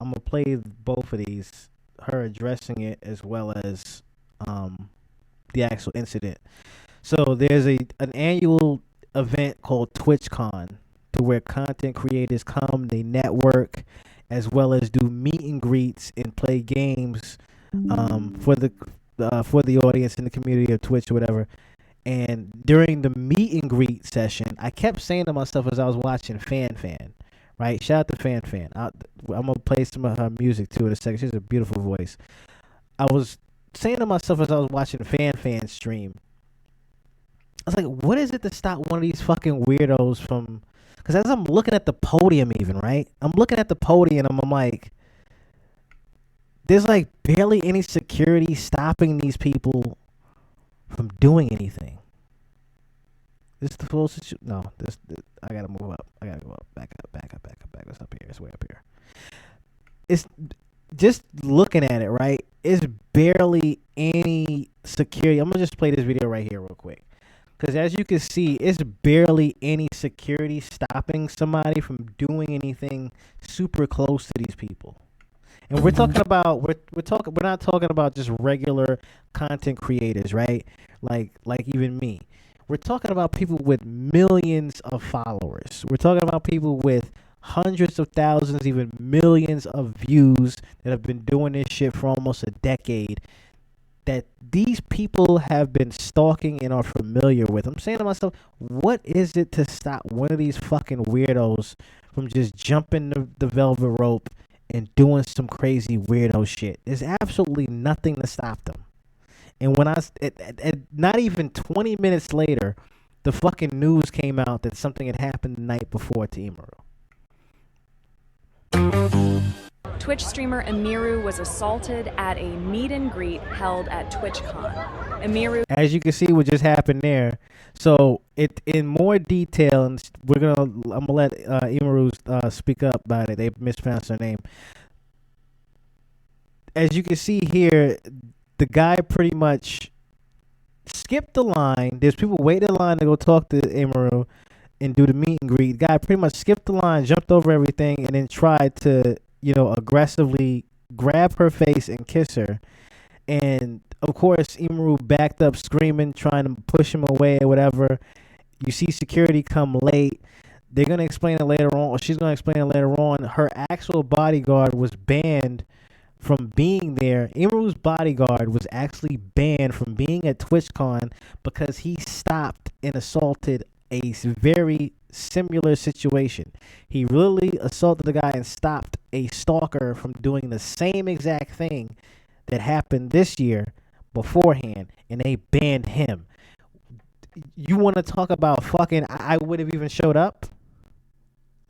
I'm gonna play both of these, her addressing it as well as the actual incident. So there's an annual event called TwitchCon, to where content creators come, they network, as well as do meet and greets and play games for the audience in the community of Twitch or whatever. And during the meet and greet session, I kept saying to myself as I was watching Fan Fan, right? Shout out to Fan Fan. I'm gonna play some of her music too in a second. She has a beautiful voice. I was saying to myself as I was watching Fan Fan stream, I was like, what is it to stop one of these fucking weirdos from? Because as I'm looking at the podium, even right, I'm looking at the podium and I'm like, there's like barely any security stopping these people from doing anything. This is the full situation. No, this I gotta move up. I gotta go up. Back up. Back up. Back up. Back up. It's up here. It's way up here. It's just looking at it, right? It's barely any security. I'm gonna just play this video right here real quick. Because as you can see, it's barely any security stopping somebody from doing anything super close to these people. And we're talking about we're not talking about just regular content creators, right? Like even me. We're talking about people with millions of followers. We're talking about people with hundreds of thousands, even millions of views that have been doing this shit for almost a decade, that these people have been stalking and are familiar with. I'm saying to myself, what is it to stop one of these fucking weirdos from just jumping the velvet rope and doing some crazy weirdo shit? There's absolutely nothing to stop them. And when not even 20 minutes later, the fucking news came out that something had happened the night before to Emiru. Twitch streamer Emiru was assaulted at a meet and greet held at TwitchCon. Emiru, as you can see, what just happened there. So it in more detail, and I'm gonna let Emiru speak up about it. They mispronounced her name. As you can see here, the guy pretty much skipped the line. There's people waiting in line to go talk to Emiru and do the meet and greet. The guy pretty much skipped the line, jumped over everything, and then tried to, aggressively grab her face and kiss her. And of course, Emiru backed up screaming, trying to push him away or whatever. You see security come late. They're going to explain it later on, or she's going to explain it later on. Her actual bodyguard was banned from being there. Emiru's bodyguard was actually banned from being at TwitchCon because he stopped and assaulted a very similar situation. He really assaulted the guy and stopped a stalker from doing the same exact thing that happened this year beforehand, and they banned him. You want to talk about fucking, I would have even showed up?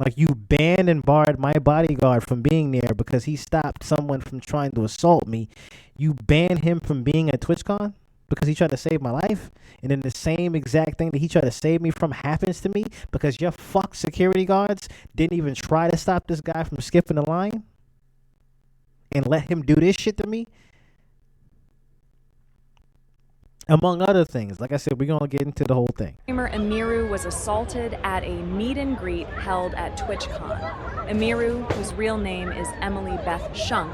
Like, you banned and barred my bodyguard from being there because he stopped someone from trying to assault me. You banned him from being at TwitchCon because he tried to save my life. And then the same exact thing that he tried to save me from happens to me because your fuck security guards didn't even try to stop this guy from skipping the line and let him do this shit to me. Among other things. Like I said, we're going to get into the whole thing. Streamer Emiru was assaulted at a meet and greet held at TwitchCon. Emiru, whose real name is Emily Beth Shunk,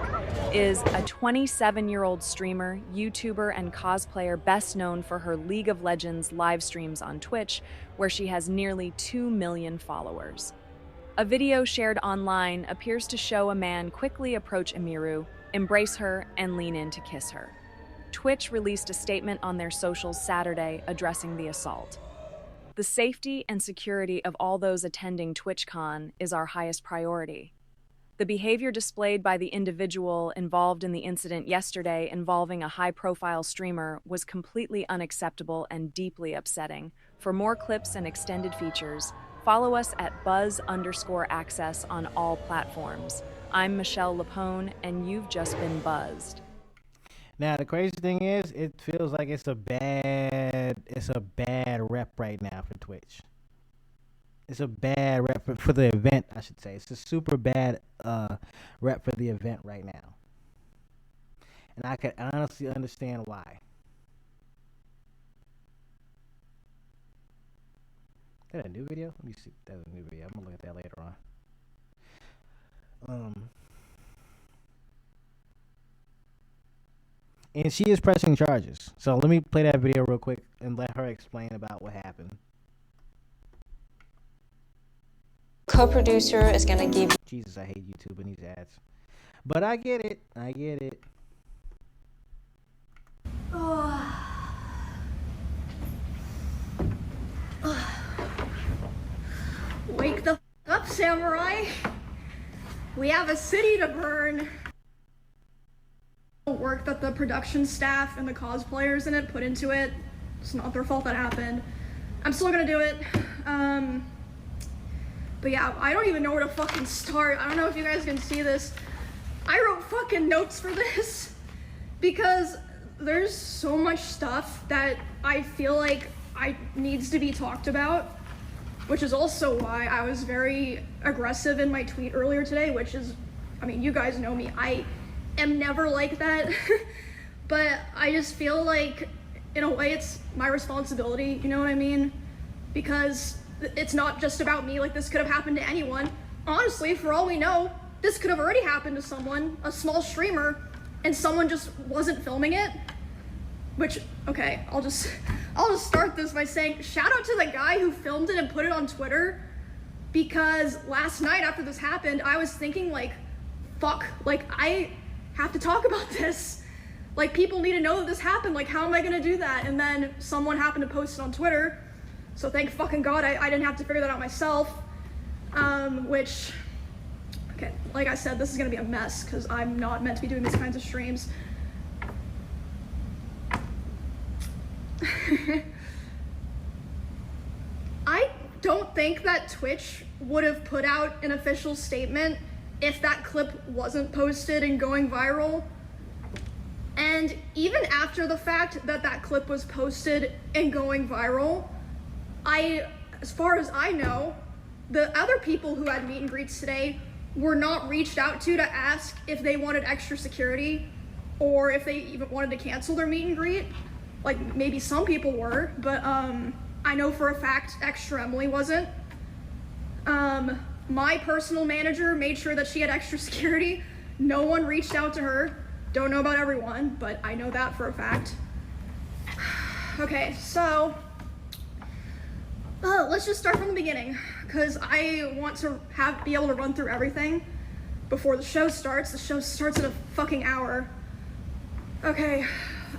is a 27-year-old streamer, YouTuber, and cosplayer best known for her League of Legends live streams on Twitch, where she has nearly 2 million followers. A video shared online appears to show a man quickly approach Emiru, embrace her, and lean in to kiss her. Twitch released a statement on their socials Saturday addressing the assault. The safety and security of all those attending TwitchCon is our highest priority. The behavior displayed by the individual involved in the incident yesterday involving a high-profile streamer was completely unacceptable and deeply upsetting. For more clips and extended features, follow us at buzz_access on all platforms. I'm Michelle Lapone, and you've just been buzzed. Now the crazy thing is, it feels like it's a bad rep right now for Twitch. It's a bad rep for the event, I should say. It's a super bad rep for the event right now, and I can honestly understand why. Is that a new video? Let me see. That's a new video. I'm gonna look at that later on. And she is pressing charges. So let me play that video real quick and let her explain about what happened. Co-producer is gonna give. Jesus, I hate YouTube and these ads. But I get it. I get it. Wake the f up, samurai. We have a city to burn. The work that the production staff and the cosplayers in it put into it, it's not their fault that happened. I'm still gonna do it. But yeah, I don't even know where to fucking start. I don't know if you guys can see this. I wrote fucking notes for this because there's so much stuff that I feel like needs to be talked about, which is also why I was very aggressive in my tweet earlier today, which is, I mean, you guys know me. I am never like that, but I just feel like, in a way, it's my responsibility, you know what I mean? Because it's not just about me, like this could have happened to anyone. Honestly, for all we know, this could have already happened to someone, a small streamer, and someone just wasn't filming it. Which, okay, I'll just start this by saying, shout out to the guy who filmed it and put it on Twitter, because last night after this happened, I was thinking like, fuck, like I have to talk about this. Like people need to know that this happened, like how am I gonna do that? And then someone happened to post it on Twitter, so thank fucking God I didn't have to figure that out myself, which, okay, like I said, this is gonna be a mess, because I'm not meant to be doing these kinds of streams. I don't think that Twitch would have put out an official statement if that clip wasn't posted and going viral. And even after the fact that that clip was posted and going viral, as far as I know, the other people who had meet and greets today were not reached out to ask if they wanted extra security or if they even wanted to cancel their meet and greet. Like maybe some people were, but I know for a fact Extra Emily wasn't. My personal manager made sure that she had extra security. No one reached out to her. Don't know about everyone, but I know that for a fact. Okay, so let's just start from the beginning, because I want to be able to run through everything before the show starts. The show starts in a fucking hour. Okay,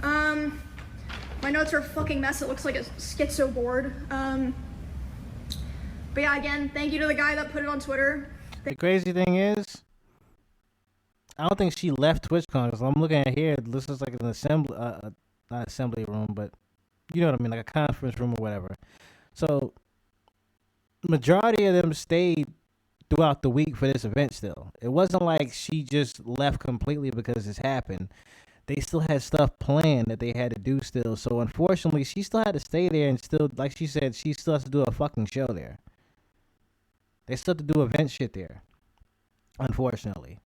my notes are a fucking mess. It looks like a schizo board. But yeah, again, thank you to the guy that put it on Twitter. The crazy thing is, I don't think she left TwitchCon, because I'm looking at here, this is like an assembly, not assembly room, but you know what I mean, like a conference room or whatever. So, majority of them stayed throughout the week for this event still. It wasn't like she just left completely because this happened. They still had stuff planned that they had to do still. So, unfortunately, she still had to stay there and still, like she said, she still has to do a fucking show there. They still have to do event shit there, unfortunately.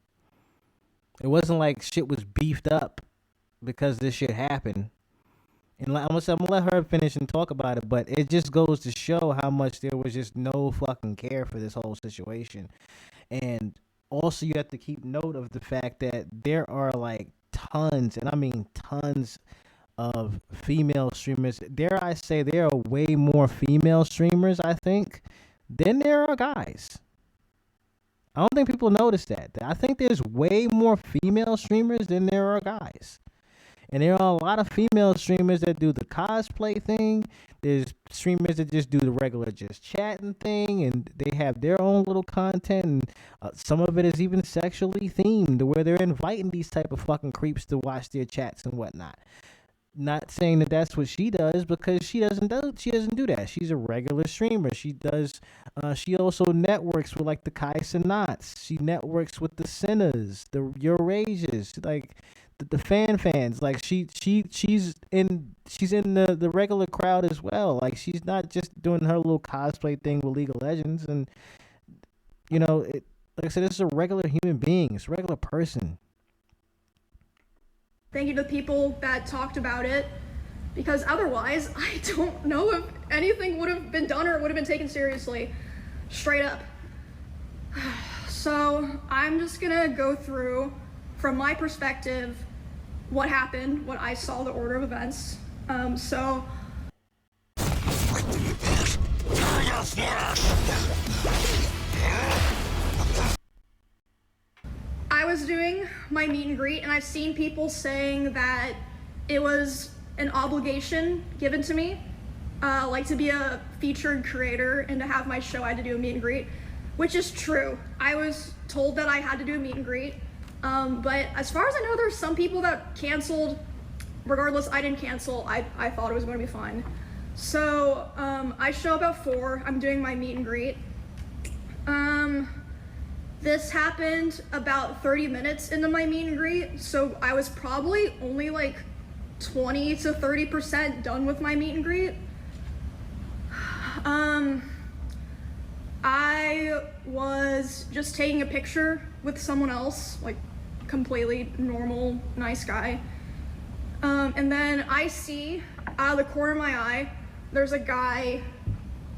It wasn't like shit was beefed up because this shit happened. And I'm gonna let her finish and talk about it, but it just goes to show how much there was just no fucking care for this whole situation. And also you have to keep note of the fact that there are like tons, and I mean tons of female streamers. Dare I say there are way more female streamers, I think, than there are guys. I don't think people notice that. I think there's way more female streamers than there are guys. And there are a lot of female streamers that do the cosplay thing. There's streamers that just do the regular just chatting thing, and they have their own little content. And some of it is even sexually themed, where they're inviting these type of fucking creeps to watch their chats and whatnot. Not saying that that's what she does, because she doesn't do that. She's a regular streamer. She does. She also networks with like the Kai Sinats. She networks with the Sinners, the Eurasias, like the fans. Like she's in the regular crowd as well. Like she's not just doing her little cosplay thing with League of Legends. And you know, like I said, this is a regular human being. It's a regular person. Thank you to the people that talked about it, because otherwise I don't know if anything would have been done or it would have been taken seriously, straight up. So I'm just gonna go through, from my perspective, what happened when I saw the order of events. So I was doing my meet and greet, and I've seen people saying that it was an obligation given to me, like to be a featured creator and to have my show, I had to do a meet and greet, which is true. I was told that I had to do a meet and greet, but as far as I know, there's some people that canceled. Regardless, I didn't cancel. I thought it was going to be fine. So I show up at 4. I'm doing my meet and greet. This happened about 30 minutes into my meet and greet, so I was probably only like 20 to 30% done with my meet and greet. I was just taking a picture with someone else, like completely normal, nice guy. And then I see out of the corner of my eye, there's a guy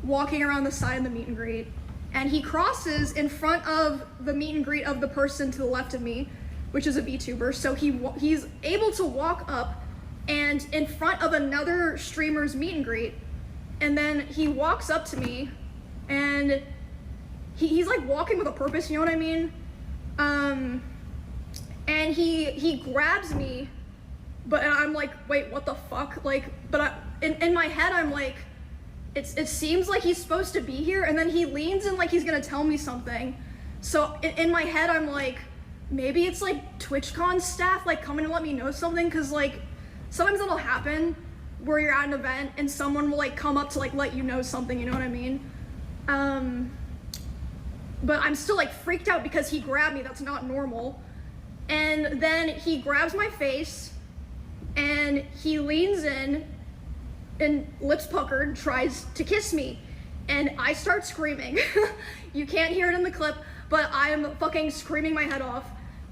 walking around the side of the meet and greet, and he crosses in front of the meet and greet of the person to the left of me, which is a VTuber. So he's able to walk up and in front of another streamer's meet and greet, and then he walks up to me, and he's like walking with a purpose, you know what I mean? And he grabs me, but I'm like, wait, what the fuck? Like, but in my head, I'm like, it seems like he's supposed to be here, and then he leans in like he's gonna tell me something. So in my head, I'm like, maybe it's like TwitchCon staff like coming to let me know something, because like sometimes it'll happen where you're at an event and someone will like come up to like let you know something, you know what I mean? But I'm still like freaked out because he grabbed me. That's not normal. And then he grabs my face and he leans in and lips puckered tries to kiss me, and I start screaming. You can't hear it in the clip, but I'm fucking screaming my head off.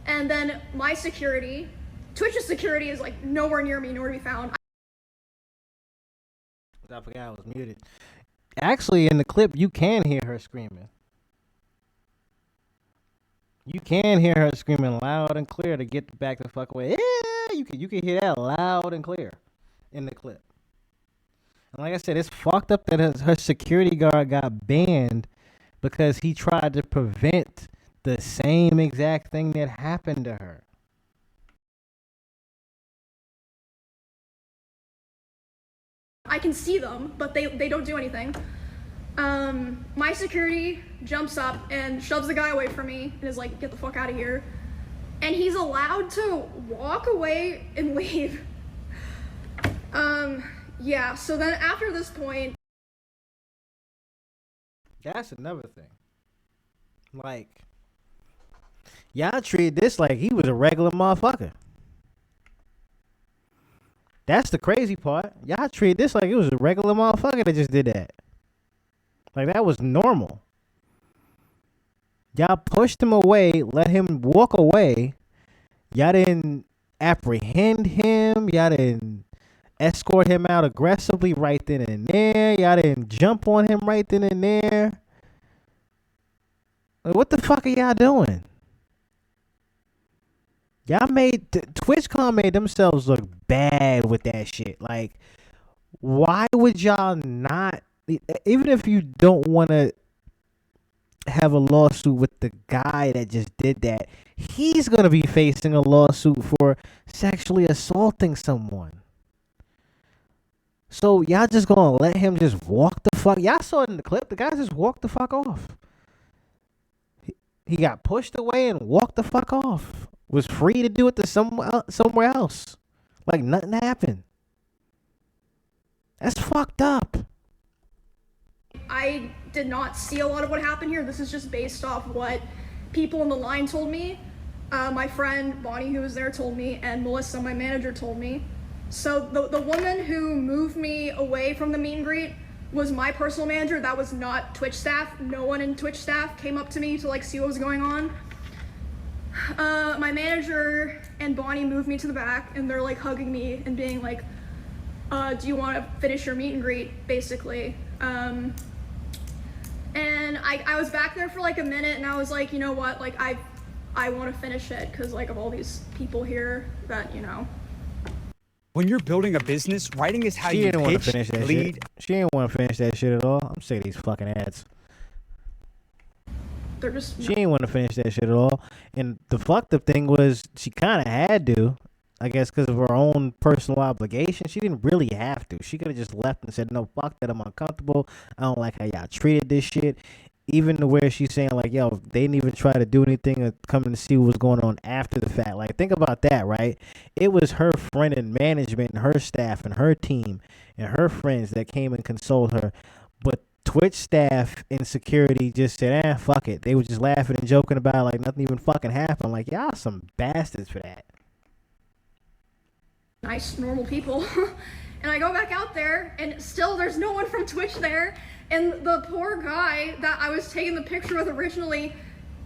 And then my security, Twitch's security, is like nowhere near me, nowhere to be found. I forgot I was muted. Actually, in the clip, you can hear her screaming. You can hear her screaming loud and clear to get back the fuck away. Yeah, you can hear that loud and clear in the clip. And like I said, it's fucked up that her security guard got banned because he tried to prevent the same exact thing that happened to her. I can see them, but they don't do anything. My security jumps up and shoves the guy away from me and is like, get the fuck out of here. And he's allowed to walk away and leave. Yeah, so then after this point... That's another thing. Like, y'all treated this like he was a regular motherfucker. That's the crazy part. Y'all treated this like it was a regular motherfucker that just did that. Like, that was normal. Y'all pushed him away, let him walk away. Y'all didn't apprehend him. Y'all didn't escort him out aggressively right then and there. Y'all didn't jump on him right then and there. Like, what the fuck are y'all doing? Y'all made TwitchCon made themselves look bad with that shit. Like, why would y'all not, even if you don't want to have a lawsuit with the guy that just did that, he's going to be facing a lawsuit for sexually assaulting someone. So y'all just going to let him just walk the fuck? Y'all saw it in the clip. The guy just walked the fuck off. He got pushed away and walked the fuck off. Was free to do it to somewhere else. Like nothing happened. That's fucked up. I did not see a lot of what happened here. This is just based off what people in the line told me. My friend Bonnie, who was there, told me, and Melissa, my manager, told me. So the woman who moved me away from the meet and greet was my personal manager. That was not Twitch staff. No one in Twitch staff came up to me to like see what was going on. My manager and Bonnie moved me to the back, and they're like hugging me and being like, do you want to finish your meet and greet, basically. And I was back there for like a minute, and I was like, you know what, like I want to finish it because like of all these people here that, you know, When you're building a business, writing is how She you didn't want to pitch, finish that lead. shit. She didn't want to finish that shit at all. I'm sick of these fucking ads. They're just. She didn't want to finish that shit at all. And the fucked up thing was she kind of had to, I guess, because of her own personal obligation. She didn't really have to. She could have just left and said, no, fuck that. I'm uncomfortable. I don't like how y'all treated this shit. Even to where she's saying, like, yo, they didn't even try to do anything or come and see what was going on after the fact. Like, think about that, right? It was her friend and management and her staff and her team and her friends that came and consoled her. But Twitch staff and security just said, fuck it. They were just laughing and joking about it like nothing even fucking happened. Like, y'all some bastards for that. Nice, normal people. And I go back out there, and still there's no one from Twitch there. And the poor guy that I was taking the picture with originally,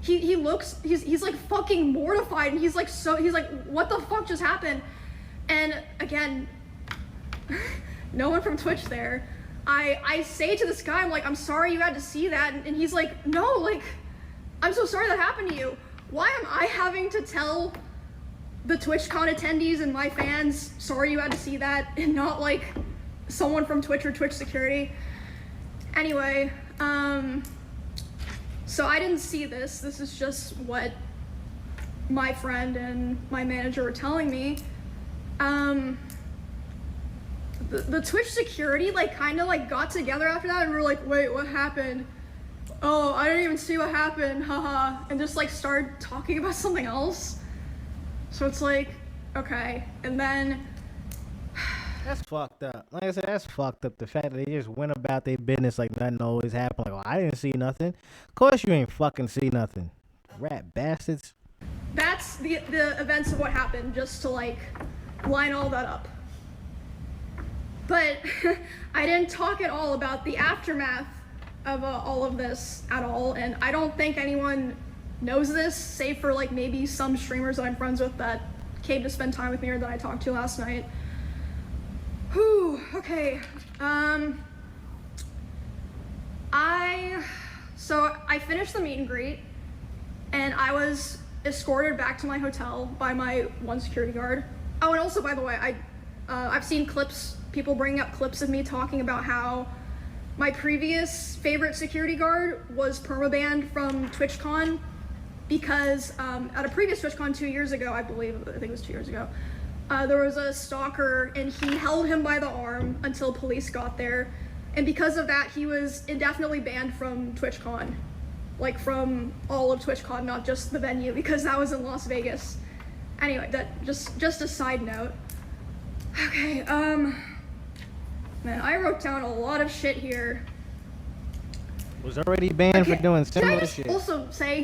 he's like fucking mortified, and he's like, what the fuck just happened? And again, no one from Twitch there. I say to this guy, I'm like, I'm sorry you had to see that, and he's like, no, like, I'm so sorry that happened to you. Why am I having to tell the TwitchCon attendees and my fans, sorry you had to see that, and not like someone from Twitch or Twitch security? Anyway, so I didn't see this. This is just what my friend and my manager were telling me. The Twitch security like kind of like got together after that, and we were like, wait, what happened? Oh, I didn't even see what happened, haha, and just like started talking about something else. So it's like, okay, and then That's fucked up. Like I said, that's fucked up. The fact that they just went about their business like nothing always happened. Like, well, I didn't see nothing. Of course you ain't fucking see nothing. Rat bastards. that's the events of what happened, just to like line all that up. But I didn't talk at all about the aftermath of all of this at all, and I don't think anyone knows this, save for like maybe some streamers that I'm friends with that came to spend time with me or that I talked to last night. Whew, okay. So I finished the meet and greet, and I was escorted back to my hotel by my one security guard. Oh, and also, by the way, I've seen clips, people bringing up clips of me talking about how my previous favorite security guard was permabanned from TwitchCon because at a previous TwitchCon 2 years ago, I think it was 2 years ago, there was a stalker and he held him by the arm until police got there. And because of that, he was indefinitely banned from TwitchCon. Like from all of TwitchCon, not just the venue, because that was in Las Vegas. Anyway, that just a side note. Okay, man, I wrote down a lot of shit here. Was already banned for doing Can I similar just shit. also say,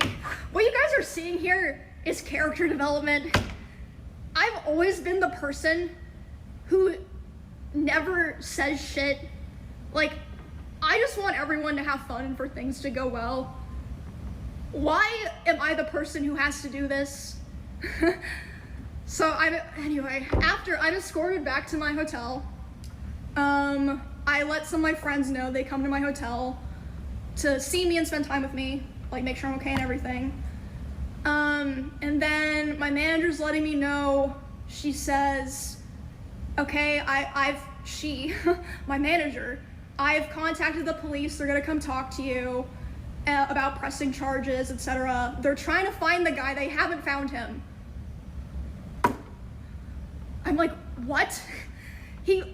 what you guys are seeing here is character development. I've always been the person who never says shit. Like, I just want everyone to have fun and for things to go well. Why am I the person who has to do this? So anyway, after I'm escorted back to my hotel, I let some of my friends know they come to my hotel to see me and spend time with me, like make sure I'm okay and everything. And then my manager's letting me know, she says, okay, my manager, I've contacted the police, they're gonna come talk to you about pressing charges, etc. They're trying to find the guy, they haven't found him. I'm like, what? The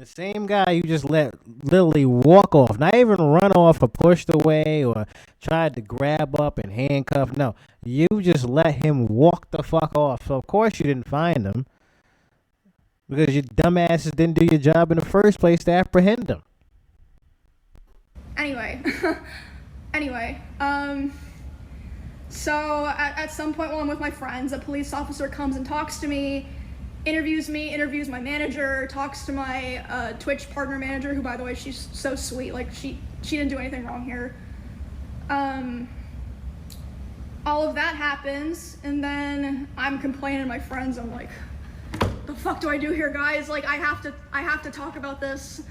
same guy you just let literally walk off, not even run off or pushed away or tried to grab up and handcuff. No, you just let him walk the fuck off. So of course you didn't find him because your dumbasses didn't do your job in the first place to apprehend him. Anyway, so at some point while I'm with my friends, a police officer comes and talks to me, interviews my manager, talks to my Twitch partner manager, who, by the way, she's so sweet. Like, she didn't do anything wrong here. All of that happens, and then I'm complaining to my friends. I'm like, the fuck do I do here, guys? Like, I have to talk about this,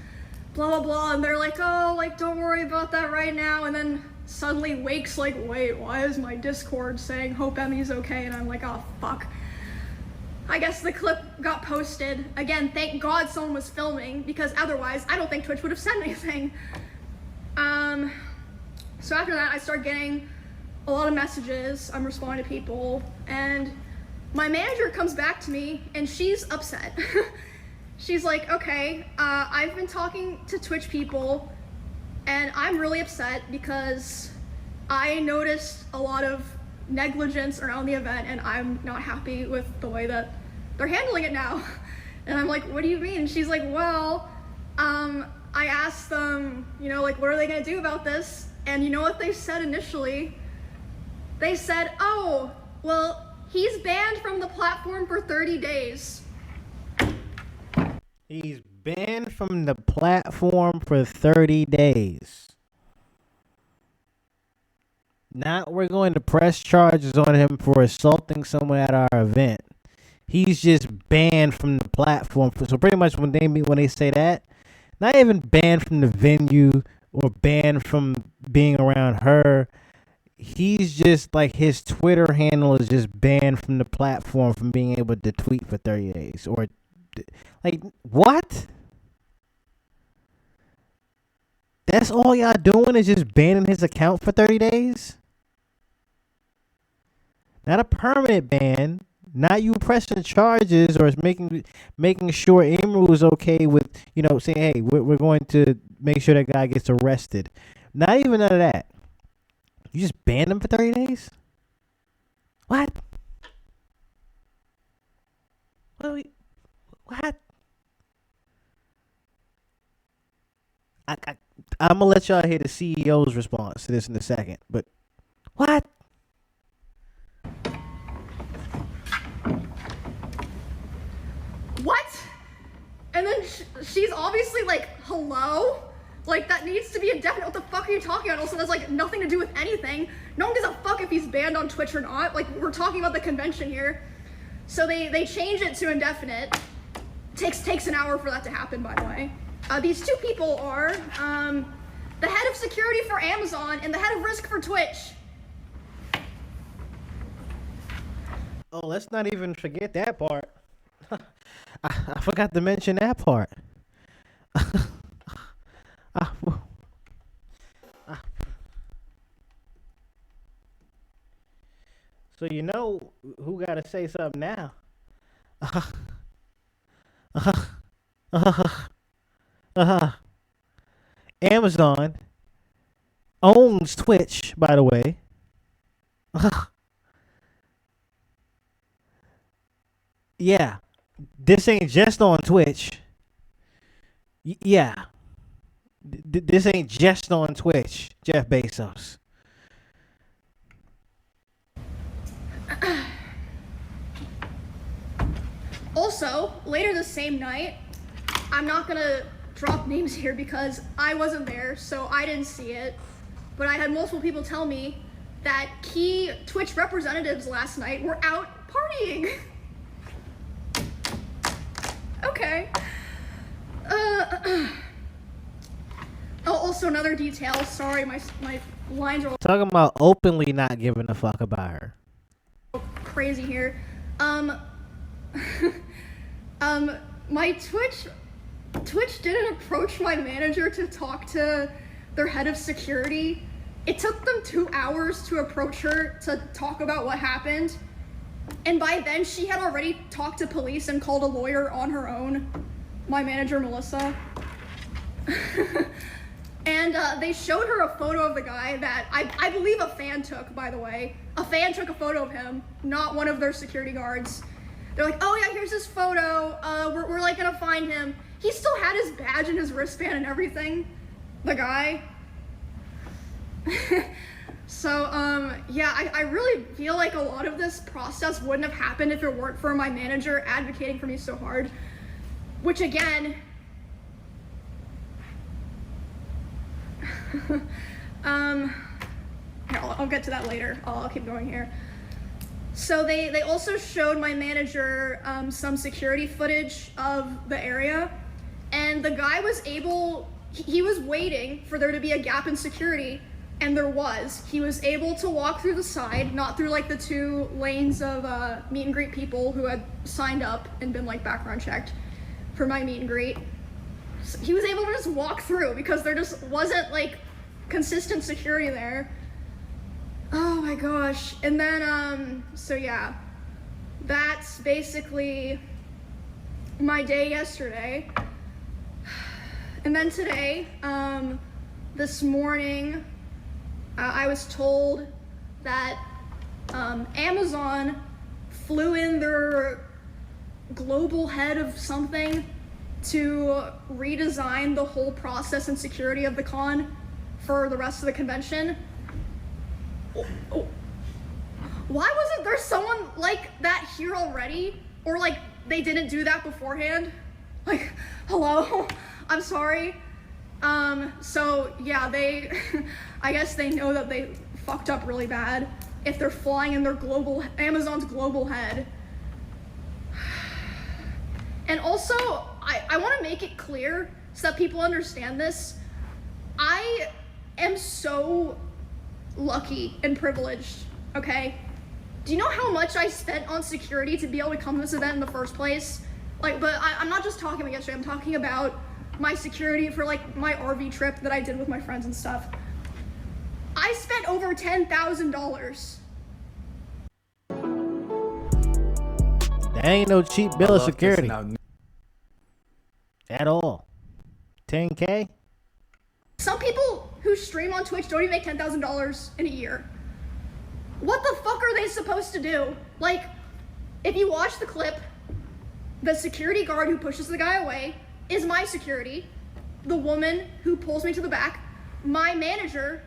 blah, blah, blah. And they're like, oh, like, don't worry about that right now. And then suddenly Wake's like, wait, why is my Discord saying hope Emmy's okay? And I'm like, oh, fuck. I guess the clip got posted. Again, thank God someone was filming, because otherwise I don't think Twitch would have said anything. So after that, I started getting a lot of messages. I'm responding to people, and my manager comes back to me, and she's upset. She's like, okay, I've been talking to Twitch people, and I'm really upset because I noticed a lot of negligence around the event, and I'm not happy with the way that they're handling it now. And I'm like, what do you mean? She's like, well, I asked them, you know, like, what are they gonna do about this? And you know what they said initially? They said, oh, well, he's banned from the platform for 30 days. He's banned from the platform for 30 days. Now we're going to press charges on him for assaulting someone at our event. He's just banned from the platform. So pretty much when they say that, not even banned from the venue or banned from being around her. He's just like, his Twitter handle is just banned from the platform from being able to tweet for 30 days. Or like, what? That's all y'all doing is just banning his account for 30 days? Not a permanent ban. Not you pressing charges or making sure Emiru is okay with, you know, saying, hey, we're going to make sure that guy gets arrested. Not even none of that. You just banned him for 30 days? What? What? I'm going to let y'all hear the CEO's response to this in a second. But what? What? And then she's obviously like, hello? Like, that needs to be indefinite. What the fuck are you talking about? Also, that's like nothing to do with anything. No one gives a fuck if he's banned on Twitch or not. Like, we're talking about the convention here. So they changed it to indefinite. Takes an hour for that to happen, by the way. These two people are the head of security for Amazon and the head of risk for Twitch. Oh, let's not even forget that part. I forgot to mention that part. So you know who got to say something now? Amazon owns Twitch, by the way. Yeah. This ain't just on Twitch. Yeah. This ain't just on Twitch, Jeff Bezos. Also, later the same night, I'm not gonna drop names here because I wasn't there, so I didn't see it, but I had multiple people tell me that key Twitch representatives last night were out partying. Okay. Oh, also another detail. Sorry, my lines are Talking about openly not giving a fuck about her. crazy here. My Twitch didn't approach my manager to talk to their head of security. It took them 2 hours to approach her to talk about what happened. And by then, she had already talked to police and called a lawyer on her own. My manager, Melissa. And they showed her a photo of the guy that I believe a fan took, by the way. A fan took a photo of him, not one of their security guards. They're like, oh yeah, here's his photo. We're like gonna find him. He still had his badge and his wristband and everything. The guy. So, yeah, I really feel like a lot of this process wouldn't have happened if it weren't for my manager advocating for me so hard. Which again, here, I'll get to that later. I'll keep going here. So they also showed my manager some security footage of the area, and the guy was able, he was waiting for there to be a gap in security and there was. He was able to walk through the side, not through like the 2 lanes of meet and greet people who had signed up and been like background checked for my meet and greet. So he was able to just walk through because there just wasn't like consistent security there. Oh my gosh. And then, so yeah, that's basically my day yesterday. And then today, this morning, I was told that Amazon flew in their global head of something to redesign the whole process and security of the con for the rest of the convention. Oh. Why wasn't there someone like that here already? Or like they didn't do that beforehand? Like, hello? I'm sorry. So yeah, they, I guess they know that they fucked up really bad if they're flying in their Amazon's global head. And also, I want to make it clear so that people understand this. I am so lucky and privileged, okay? Do you know how much I spent on security to be able to come to this event in the first place? Like, but I'm not just talking about yesterday, I'm talking about my security for like my RV trip that I did with my friends and stuff. I spent over $10,000. That ain't no cheap bill of security at all. 10K? Some people who stream on Twitch don't even make $10,000 in a year. What the fuck are they supposed to do? Like, if you watch the clip, the security guard who pushes the guy away is my security. The woman who pulls me to the back, my manager.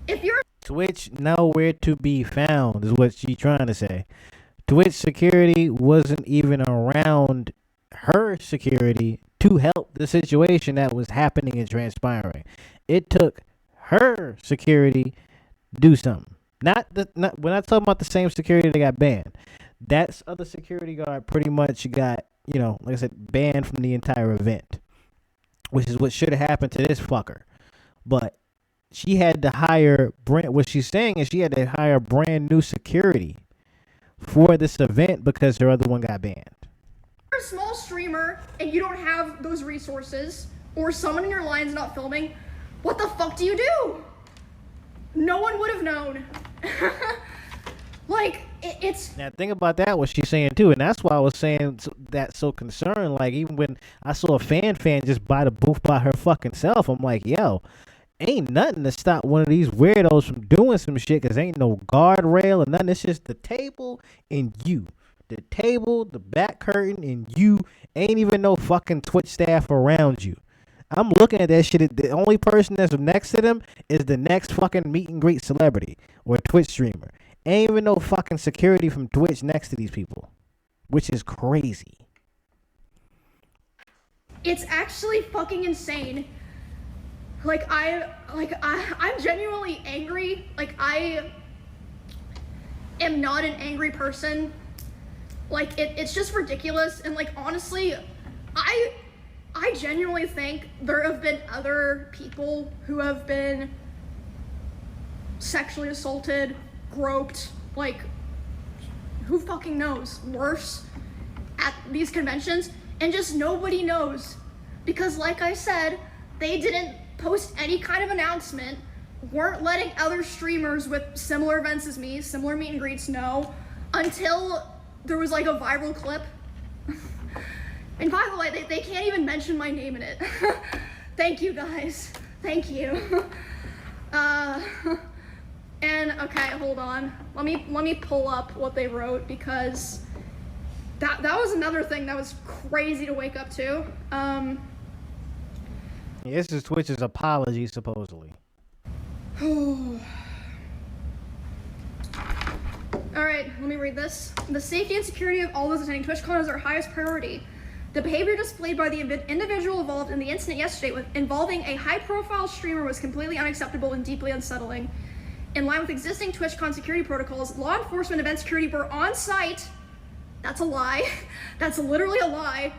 If you're Twitch nowhere to be found is what she's trying to say. Twitch security wasn't even around her security to help the situation that was happening and transpiring. It took her security to do something. We're not talking about the same security that got banned. That other security guard pretty much got, like I said, banned from the entire event, which is what should have happened to this fucker. But she had to hire what she's saying is she had to hire brand new security for this event because her other one got banned. You're a small streamer and you don't have those resources, or someone in your line's not filming, what the fuck do you do? No one would have known. Like, it's... Now, think about that, what she's saying, too. And that's why I was saying that so concerned. Like, even when I saw a fan just buy the booth by her fucking self, I'm like, yo, ain't nothing to stop one of these weirdos from doing some shit because ain't no guardrail or nothing. It's just the table and you. The table, the back curtain, and you. Ain't even no fucking Twitch staff around you. I'm looking at that shit. The only person that's next to them is the next fucking meet and greet celebrity or Twitch streamer. Ain't even no fucking security from Twitch next to these people, which is crazy. It's actually fucking insane. Like, I'm genuinely angry. Like, I am not an angry person. Like, it's just ridiculous. And like, honestly, I genuinely think there have been other people who have been sexually assaulted, groped, like, who fucking knows, worse, at these conventions, and just nobody knows. Because like I said, they didn't post any kind of announcement, weren't letting other streamers with similar events as me, similar meet and greets know, until there was like a viral clip. And by the way, they can't even mention my name in it. Thank you guys, thank you. And okay, hold on. Let me pull up what they wrote because that was another thing that was crazy to wake up to. This is Twitch's apology, supposedly. All right, let me read this. The safety and security of all those attending TwitchCon is our highest priority. The behavior displayed by the individual involved in the incident yesterday involving a high-profile streamer was completely unacceptable and deeply unsettling. In line with existing TwitchCon security protocols, law enforcement event security were on site. That's a lie. That's literally a lie.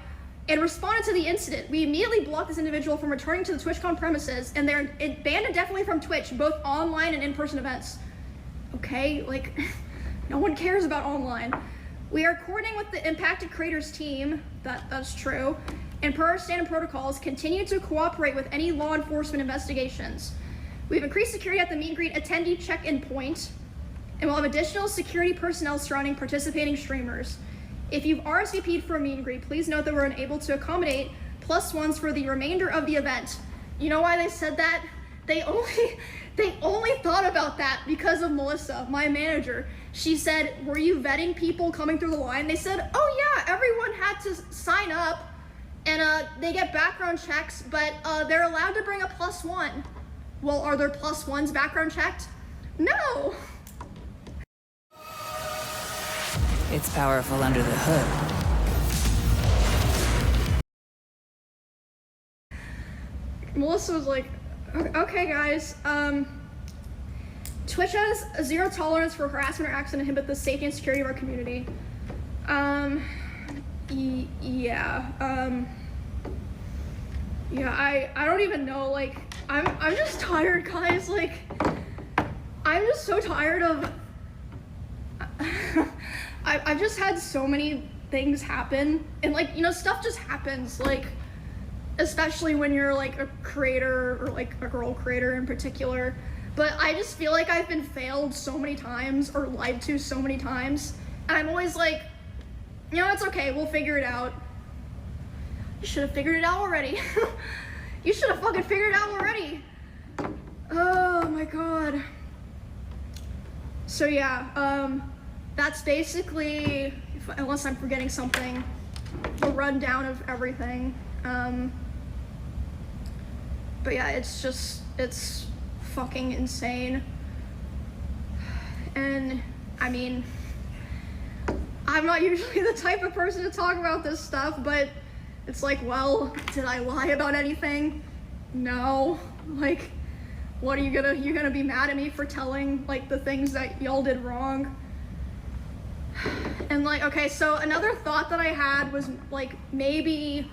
and responded to the incident. We immediately blocked this individual from returning to the TwitchCon premises, and they're banned indefinitely from Twitch, both online and in-person events. Okay, like, no one cares about online. We are coordinating with the impacted creators team, that's true, and per our standard protocols, continue to cooperate with any law enforcement investigations. We've increased security at the meet and greet attendee check-in point, and we'll have additional security personnel surrounding participating streamers. If you've RSVP'd for a meet and greet, please note that we're unable to accommodate +1s for the remainder of the event. You know why they said that? They only thought about that because of Melissa, my manager. She said, were you vetting people coming through the line? They said, oh yeah, everyone had to sign up and they get background checks, but they're allowed to bring a +1. Well, are there +1s background checked? No. It's powerful under the hood. Melissa was like, okay guys, Twitch has a zero tolerance for harassment or acts that inhibit the safety and security of our community. Yeah, I don't even know, like, I'm just tired, guys, like, I'm just so tired of, I've just had so many things happen, and like, you know, stuff just happens, like, especially when you're like a creator, or like a girl creator in particular. But I just feel like I've been failed so many times, or lied to so many times, and I'm always like, you know, it's okay, we'll figure it out. You should have figured it out already. You should have fucking figured it out already. Oh my god. So yeah, that's basically, unless I'm forgetting something, the rundown of everything. But yeah, it's fucking insane. And I mean, I'm not usually the type of person to talk about this stuff, but it's like, well, did I lie about anything? No. Like, what are you're gonna be mad at me for telling like the things that y'all did wrong? And like, okay, so another thought that I had was like, maybe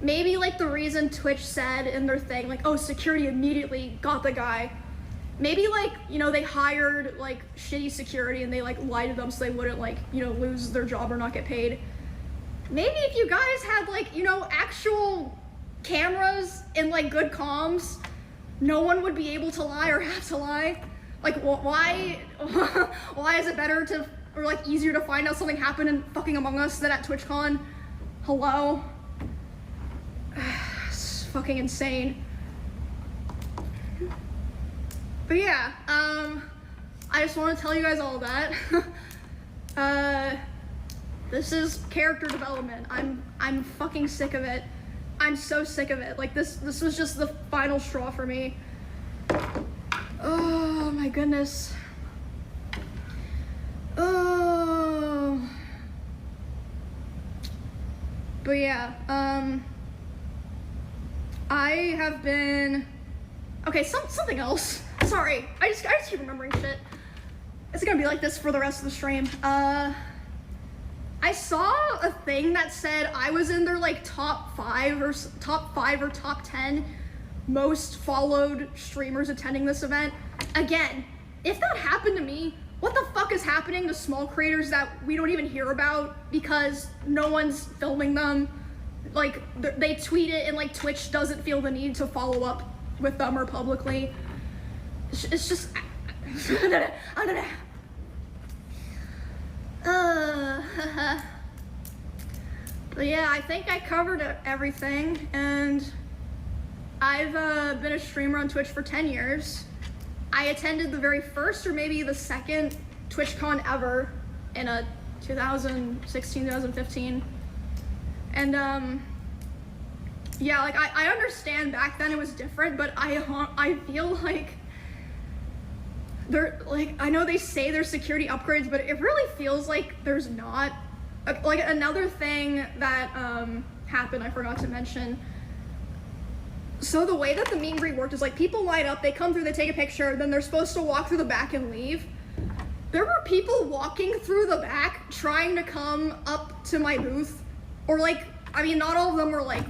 like the reason Twitch said in their thing, like, oh, security immediately got the guy. Maybe like, you know, they hired like shitty security and they like lied to them so they wouldn't like, you know, lose their job or not get paid. Maybe if you guys had like, you know, actual cameras and like good comms, no one would be able to lie or have to lie. Like, why is it better to, or like easier to find out something happened in fucking Among Us than at TwitchCon? Hello? It's fucking insane. But yeah, I just want to tell you guys all that. This is character development. I'm fucking sick of it. I'm so sick of it. Like this was just the final straw for me. Oh my goodness. Oh. But yeah, I have been, okay, something else. Sorry, I just keep remembering shit. It's gonna be like this for the rest of the stream. I saw a thing that said I was in their like top 5 or top 10 most followed streamers attending this event. Again, if that happened to me, what the fuck is happening to small creators that we don't even hear about because no one's filming them? Like, they tweet it and like Twitch doesn't feel the need to follow up with them or publicly. It's just, I don't know. But yeah, I think I covered everything, and I've been a streamer on Twitch for 10 years. I attended the very first or maybe the second TwitchCon ever in 2016, 2015. And yeah, like I understand back then it was different, but I feel like I know they say there's security upgrades, but it really feels like there's not. Like another thing that happened, I forgot to mention. So the way that the meet and greet worked is like people line up, they come through, they take a picture, then they're supposed to walk through the back and leave. There were people walking through the back trying to come up to my booth, or like I mean, not all of them were like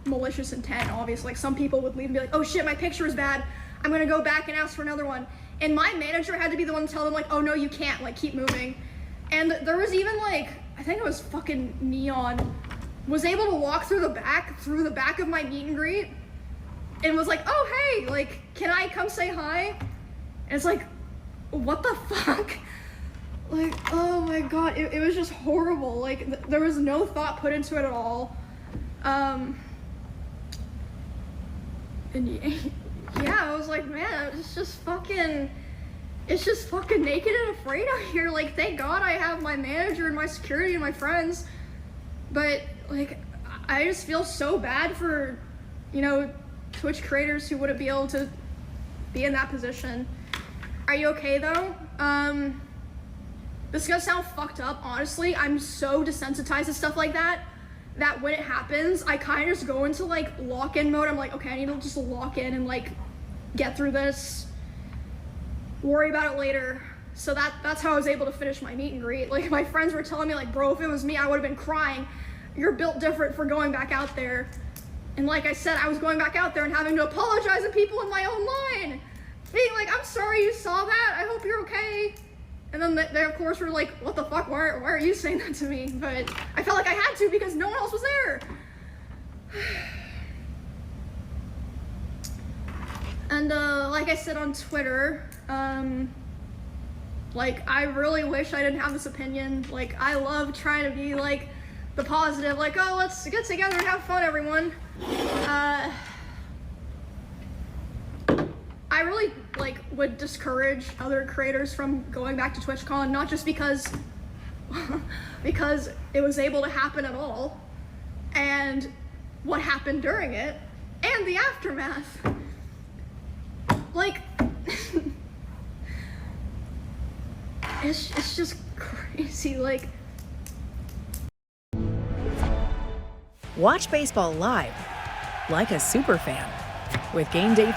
malicious intent, obviously. Like some people would leave and be like, oh shit, my picture is bad. I'm gonna go back and ask for another one. And my manager had to be the one to tell them like, oh no, you can't, like keep moving. And there was even like, I think it was fucking Neon, was able to walk through the back of my meet and greet and was like, oh hey, like, can I come say hi? And it's like, what the fuck? Like, oh my god, it was just horrible. Like, there was no thought put into it at all. And yeah, I was like, man, it's just fucking naked and afraid out here. Like, thank God I have my manager and my security and my friends. But, like, I just feel so bad for, you know, Twitch creators who wouldn't be able to be in that position. Are you okay, though? This is gonna sound fucked up, honestly. I'm so desensitized to stuff like that when it happens, I kind of just go into, like, lock-in mode. I'm like, okay, I need to just lock in and, like, get through this. Worry about it later. So that's how I was able to finish my meet and greet. Like, my friends were telling me, like, bro, if it was me, I would have been crying. You're built different for going back out there. And like I said, I was going back out there and having to apologize to people in my own line. Being like, I'm sorry you saw that. I hope you're okay. And then they of course were like, what the fuck? Why are you saying that to me? But I felt like I had to because no one else was there. And like I said on Twitter, like, I really wish I didn't have this opinion. Like, I love trying to be like the positive, like, oh, let's get together and have fun, everyone. I really, like, would discourage other creators from going back to TwitchCon, not just because it was able to happen at all, and what happened during it, and the aftermath. Like, it's just crazy, like. Watch baseball live, like a super fan, with Game Day.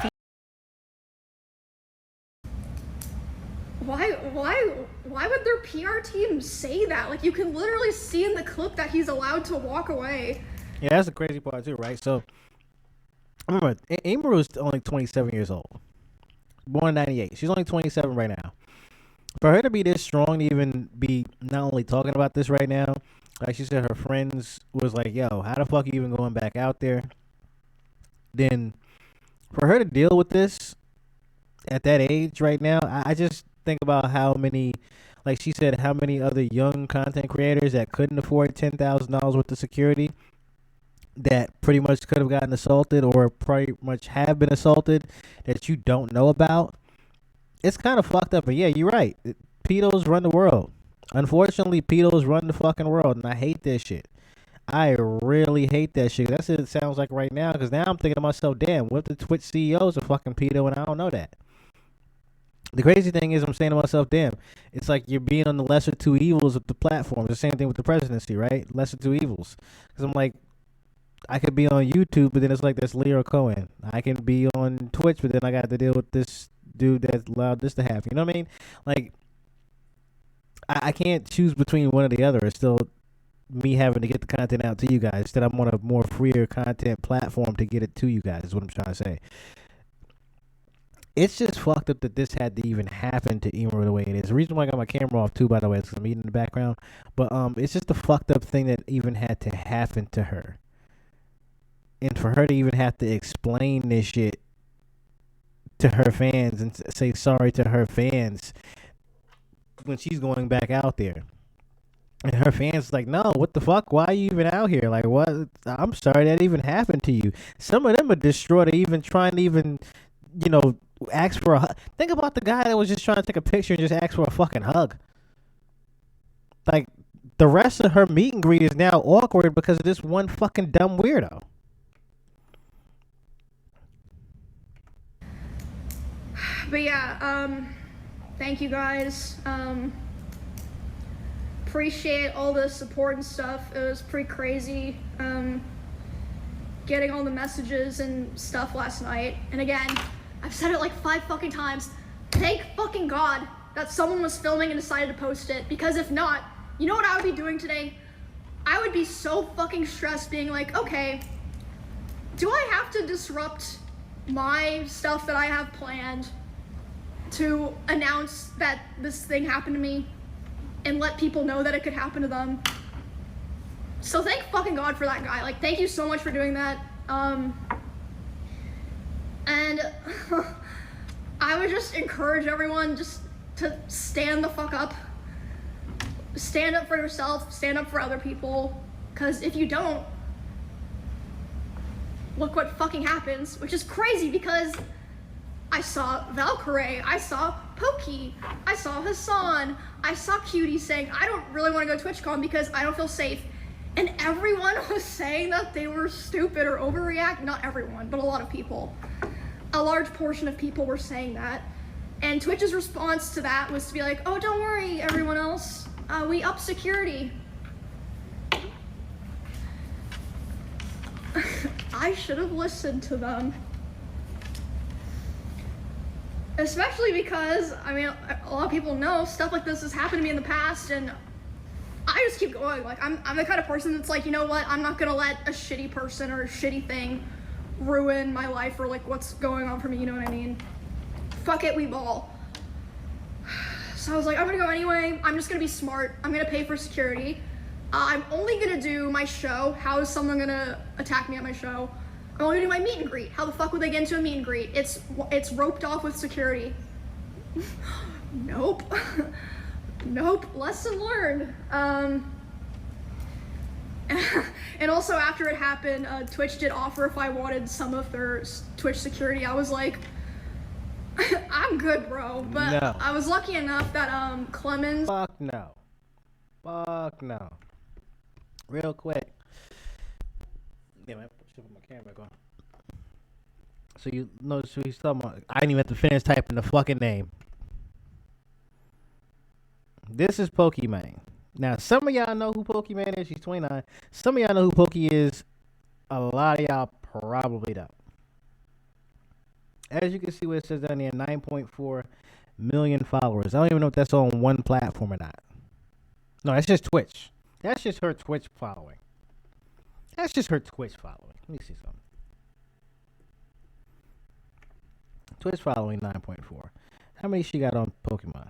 Why would their PR team say that? Like, you can literally see in the clip that he's allowed to walk away. Yeah, that's the crazy part too, right? So, remember, Emiru is only 27 years old. Born in 98. She's only 27 right now. For her to be this strong to even be not only talking about this right now, like she said, her friends was like, yo, how the fuck are you even going back out there? Then for her to deal with this at that age right now, I just think about how many, like she said, how many other young content creators that couldn't afford $10,000 worth of security that pretty much could have gotten assaulted or pretty much have been assaulted that you don't know about. It's kind of fucked up. But yeah, you're right. Pedos run the world. Unfortunately, pedos run the fucking world, and I hate this shit. I really hate that shit. That's what it sounds like right now, because now I'm thinking to myself, damn, what if the Twitch CEO is a fucking pedo and I don't know that? The crazy thing is I'm saying to myself, damn, it's like you're being on the lesser two evils of the platform. The same thing with the presidency, right? Lesser two evils. Because I'm like, I could be on YouTube, but then it's like there's Leo Cohen. I can be on Twitch, but then I got to deal with this dude that allowed this to happen. You know what I mean? Like, I can't choose between one or the other. It's still me having to get the content out to you guys. Instead, I'm on a more freer content platform to get it to you guys, is what I'm trying to say. It's just fucked up that this had to even happen to Emiru the way it is. The reason why I got my camera off, too, by the way, is because I'm eating in the background. But it's just a fucked up thing that even had to happen to her. And for her to even have to explain this shit to her fans and say sorry to her fans when she's going back out there. And her fans like, no, what the fuck? Why are you even out here? Like, what? I'm sorry that even happened to you. Some of them are distraught, even trying to even, you know, ask for a hug. Think about the guy that was just trying to take a picture and just ask for a fucking hug. Like, the rest of her meet and greet is now awkward because of this one fucking dumb weirdo. But yeah, thank you guys. Appreciate all the support and stuff. It was pretty crazy getting all the messages and stuff last night. And again, I've said it like 5 fucking times. Thank fucking God that someone was filming and decided to post it, because if not, you know what I would be doing today? I would be be so fucking stressed being like, okay, do I have to disrupt my stuff that I have planned to announce that this thing happened to me and let people know that it could happen to them? So thank fucking God for that guy. Like, thank you so much for doing that. And I would just encourage everyone just to stand the fuck up. Stand up for yourself, stand up for other people, because if you don't, look what fucking happens, which is crazy because I saw Valkyrie, I saw Pokey, I saw Hassan, I saw Cutie saying, I don't really want to go to TwitchCon because I don't feel safe. And everyone was saying that they were stupid or overreact. Not everyone, but a lot of people. A large portion of people were saying that. And Twitch's response to that was to be like, oh, don't worry, everyone else. We up security. I should have listened to them. Especially because, I mean, a lot of people know stuff like this has happened to me in the past, and I just keep going. Like, I'm the kind of person that's like, you know what, I'm not gonna let a shitty person or a shitty thing ruin my life or like what's going on for me, you know what I mean? Fuck it, we ball. So I was like, I'm gonna go anyway. I'm just gonna be smart. I'm gonna pay for security. I'm only gonna do my show. How is someone gonna attack me at my show? I'm only gonna do my meet and greet. How the fuck would they get into a meet and greet? It's roped off with security. Nope. Nope. Lesson learned. And also after it happened, Twitch did offer if I wanted some of their Twitch security. I was like, I'm good, bro. But No. I was lucky enough that Clemens. Fuck no. Fuck no. Real quick. Damn, I put my camera back on. So you notice who he's talking about. I didn't even have to finish typing the fucking name. This is Pokemon. Now, some of y'all know who Pokemon is. She's 29. Some of y'all know who Pokey is. A lot of y'all probably don't. As you can see what it says down there, 9.4 million followers. I don't even know if that's on one platform or not. No, that's just Twitch. That's just her Twitch following. That's just her Twitch following. Let me see something. Twitch following 9.4. How many she got on Pokemon?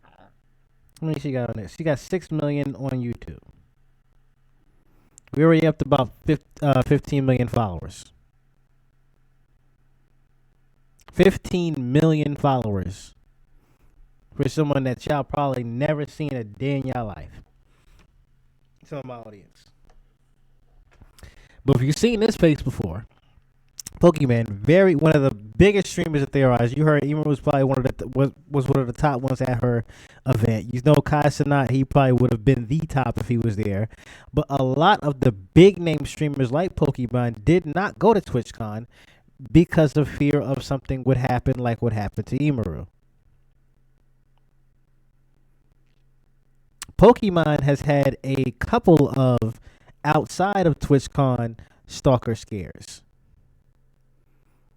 How many she got on this? She got 6 million on YouTube. We already up to about 15 million followers. 15 million followers for someone that y'all probably never seen a day in y'all life. Some of my audience. But if you've seen this face before, Pokemon, one of the biggest streamers that there are. As you heard, Emiru was probably one of the top ones at her event. You know, Kai Cenat, he probably would have been the top if he was there. But a lot of the big name streamers like Pokemon did not go to TwitchCon because of fear of something would happen like what happened to Emiru. Pokemon has had a couple of outside of TwitchCon stalker scares.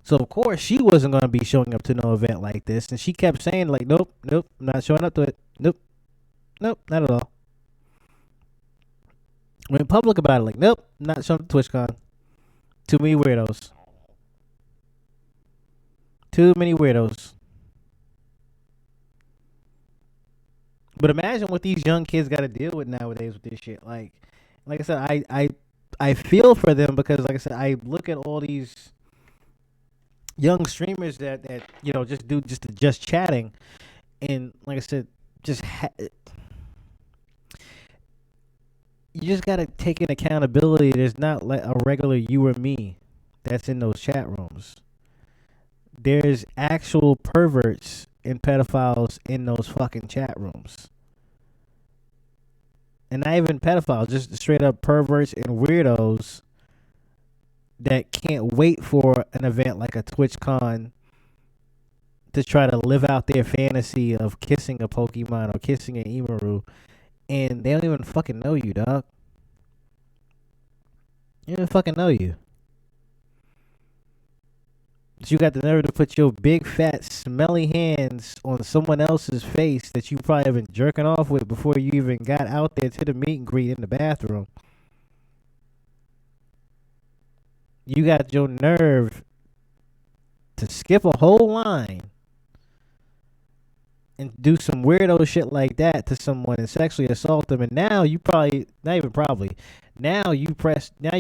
So, of course, she wasn't going to be showing up to no event like this. And she kept saying, like, nope, I'm not showing up to it. Nope, not at all. Went public about it, like, nope, not showing up to TwitchCon. Too many weirdos. Too many weirdos. But imagine what these young kids got to deal with nowadays with this shit. Like I said, I feel for them because, like I said, I look at all these young streamers that you know just chatting, and like I said, you just gotta take in accountability. There's not like a regular you or me that's in those chat rooms. There's actual perverts and pedophiles in those fucking chat rooms. And not even pedophiles, just straight up perverts and weirdos that can't wait for an event like a TwitchCon to try to live out their fantasy of kissing a Pokemon or kissing an Emiru, and they don't even fucking know you, dog. They don't even fucking know you. But you got the nerve to put your big, fat, smelly hands on someone else's face that you probably have been jerking off with before you even got out there to the meet and greet in the bathroom. You got your nerve to skip a whole line and do some weirdo shit like that to someone and sexually assault them, and now you probably, not even probably, now you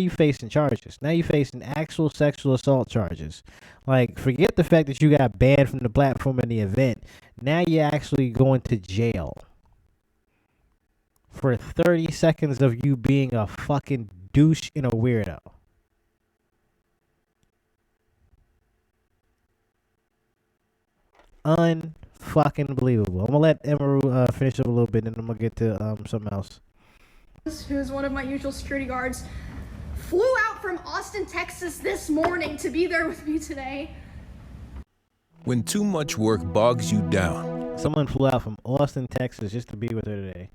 facing charges. Now you facing actual sexual assault charges. Like, forget the fact that you got banned from the platform in the event. Now you're actually going to jail for 30 seconds of you being a fucking douche and a weirdo. Unfucking believable. I'm gonna let Emiru finish up a little bit, and I'm gonna get to something else. Who's one of my usual security guards, flew out from Austin, Texas this morning to be there with me today. When too much work bogs you down. Someone flew out from Austin, Texas just to be with her today.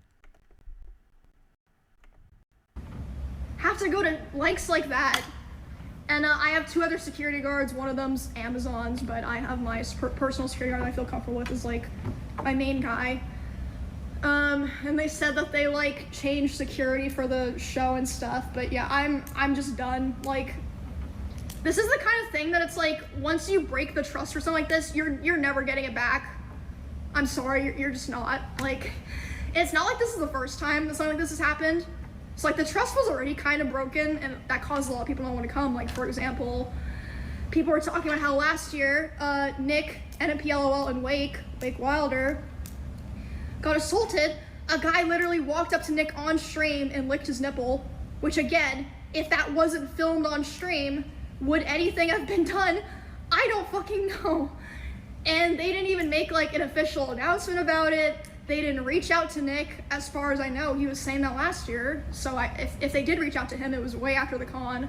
Have to go to lengths like that. And I have 2 other security guards. One of them's Amazon's, but I have my personal security guard that I feel comfortable with is like my main guy. And they said that they like changed security for the show and stuff, but yeah, I'm just done. Like, this is the kind of thing that it's like, once you break the trust for something like this, you're never getting it back. I'm sorry, you're just not. Like, it's not like this is the first time that something like this has happened. So like, the trust was already kind of broken, and that caused a lot of people not want to come. Like, for example, people were talking about how last year, Nick, NMPLOL, and Wake Wilder, got assaulted. A guy literally walked up to Nick on stream and licked his nipple, which again, if that wasn't filmed on stream, would anything have been done? I don't fucking know. And they didn't even make like an official announcement about it. They didn't reach out to Nick, as far as I know. He was saying that last year. So if they did reach out to him, it was way after the con.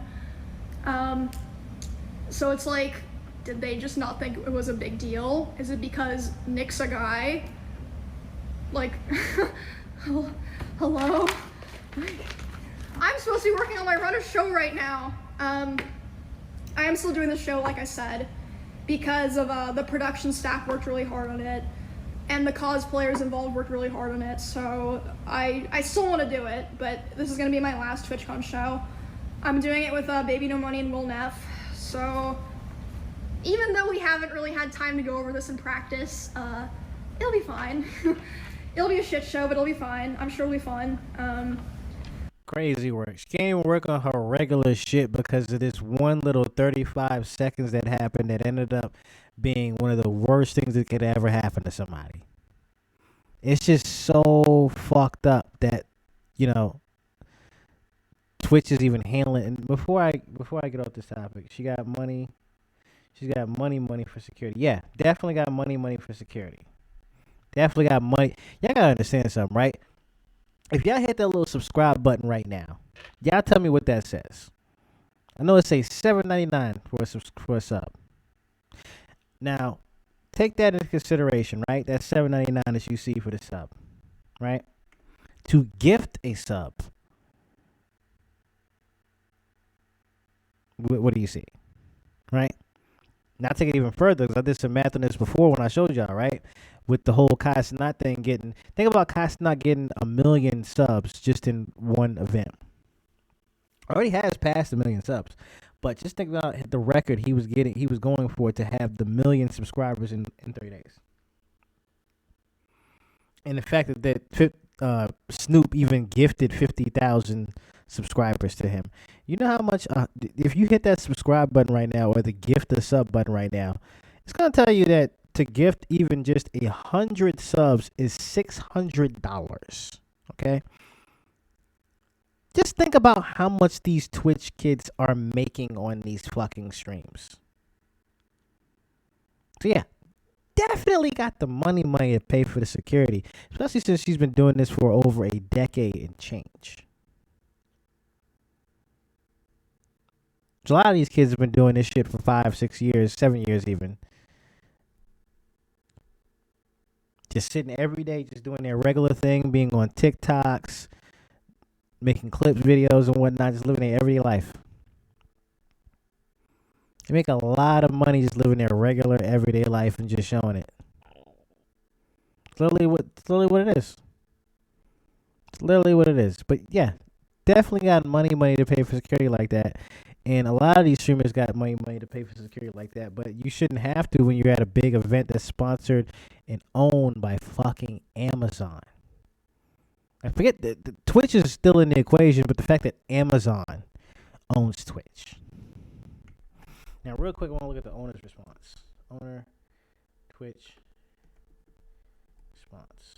So it's like, did they just not think it was a big deal? Is it because Nick's a guy? Like, hello? I'm supposed to be working on my runner show right now. I am still doing the show, like I said, because of the production staff worked really hard on it, and the cosplayers involved worked really hard on it, so I still want to do it, but this is going to be my last TwitchCon show. I'm doing it with Baby No Money and Will Neff, so even though we haven't really had time to go over this in practice, it'll be fine. It'll be a shit show, but it'll be fine. I'm sure it'll be fun. Crazy work. She can't even work on her regular shit because of this one little 35 seconds that happened that ended up being one of the worst things that could ever happen to somebody. It's just so fucked up that, you know, Twitch is even handling. And before I get off this topic, she got money. She's got money for security. Yeah, definitely got money for security. Definitely got money. Y'all gotta understand something, right? If y'all hit that little subscribe button right now, y'all tell me what that says. I know it says $7.99 for a sub. Now, take that into consideration, right? That's $7.99 that you see for the sub, right? To gift a sub, what do you see, right? Now take it even further, because I did some math on this before when I showed y'all, right? With the whole Kai Cenat thing getting, think about Kai Cenat getting 1 million subs just in one event. Already has passed 1 million subs, but just think about the record he was going for to have the 1 million subscribers in 30 days. And the fact that Snoop even gifted 50,000 subscribers to him. You know how much, if you hit that subscribe button right now or the gift a sub button right now, it's going to tell you that to gift even just 100 subs is $600. Okay? Just think about how much these Twitch kids are making on these fucking streams. So yeah, definitely got the money to pay for the security, especially since she's been doing this for over a decade and change. So a lot of these kids have been doing this shit for 5, 6 years, 7 years even. Just sitting every day, just doing their regular thing, being on TikToks, making clips, videos, and whatnot, just living their everyday life. They make a lot of money just living their regular everyday life and just showing it. It's literally what it is. It's literally what it is. But yeah, definitely got money to pay for security like that. And a lot of these streamers got money to pay for security like that. But you shouldn't have to when you're at a big event that's sponsored and owned by fucking Amazon. I forget that Twitch is still in the equation, but the fact that Amazon owns Twitch. Now, real quick, I want to look at the owner's response. Owner, Twitch, response.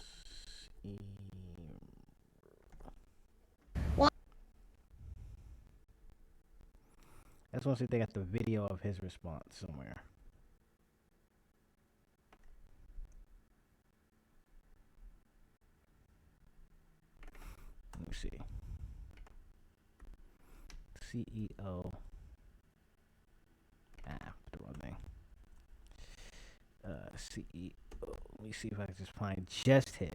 I just want to see if they got the video of his response somewhere. Let me see. CEO. The wrong thing. CEO. Let me see if I can just find just his.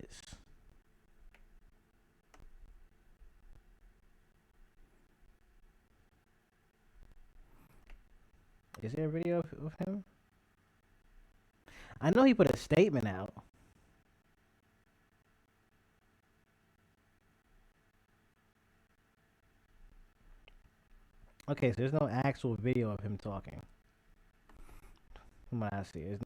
Is there a video of him? I know he put a statement out. Okay, so there's no actual video of him talking. From what I see, there's